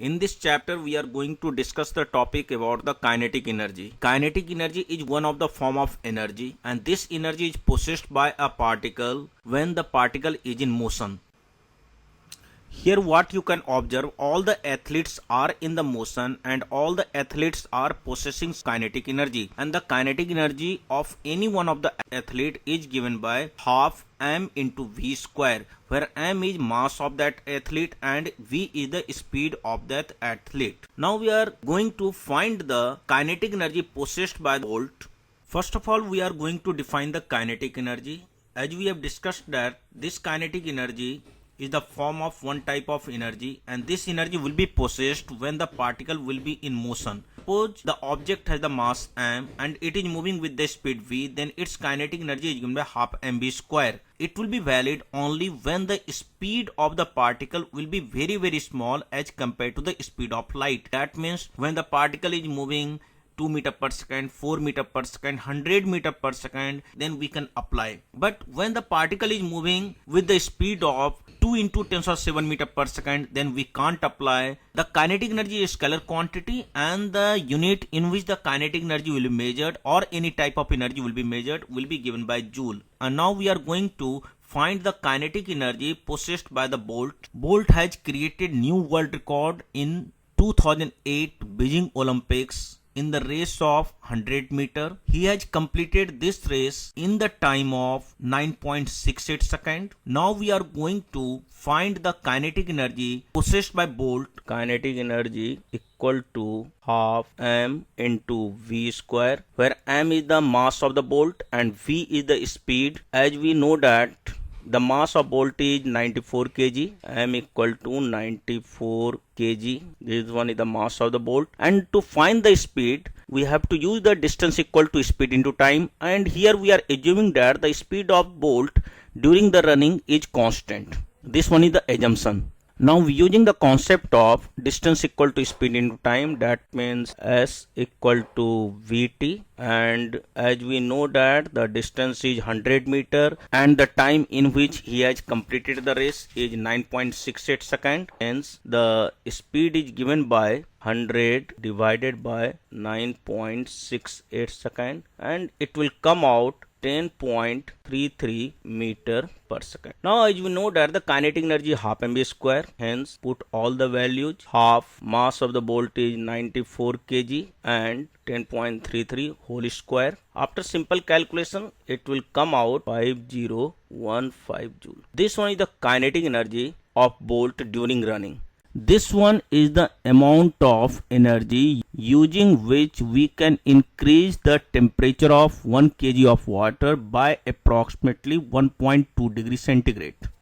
In this chapter, we are going to discuss the topic about the kinetic energy. Kinetic energy is one of the form of energy, and this energy is possessed by a particle when the particle is in motion. Here what you can observe, all the athletes are in the motion and all the athletes are possessing kinetic energy, and the kinetic energy of any one of the athlete is given by half m into v square, where m is mass of that athlete and v is the speed of that athlete. Now we are going to find the kinetic energy possessed by Bolt. First of all, we are going to define the kinetic energy. As we have discussed that this kinetic energy is the form of one type of energy, and this energy will be possessed when the particle will be in motion. Suppose the object has the mass m and it is moving with the speed v, then its kinetic energy is given by half mv square. It will be valid only when the speed of the particle will be very small as compared to the speed of light. That means when the particle is moving 2 meter per second, 4 meter per second, 100 meter per second, then we can apply. But when the particle is moving with the speed of 2 into 10⁷ meter per second, then we can't apply. The kinetic energy is scalar quantity, and the unit in which the kinetic energy will be measured or any type of energy will be measured will be given by joule. And now we are going to find the kinetic energy possessed by the Bolt. Bolt has created new world record in 2008 Beijing Olympics in the race of 100 meter. He has completed this race in the time of 9.68 seconds. Now we are going to find the kinetic energy possessed by Bolt. Kinetic energy equal to half m into v square, where m is the mass of the bolt and v is the speed. As we know that the mass of bolt is 94 kg, m equal to 94 kg. This one is the mass of the bolt, and to find the speed we have to use the distance equal to speed into time, and here we are assuming that the speed of bolt during the running is constant. This one is the assumption. Now using the concept of distance equal to speed into time, that means s equal to vt, and as we know that the distance is 100 meter and the time in which he has completed the race is 9.68 seconds, hence the speed is given by 100 divided by 9.68 seconds, and it will come out 10.33 meter per second. Now as we know that the kinetic energy is half mv square, hence put all the values. Half mass of the bolt is 94 kg and 10.33 whole square. After simple calculation it will come out 5015 joule. This one is the kinetic energy of bolt during running. This one is the amount of energy using which we can increase the temperature of 1 kg of water by approximately 1.2 degrees centigrade.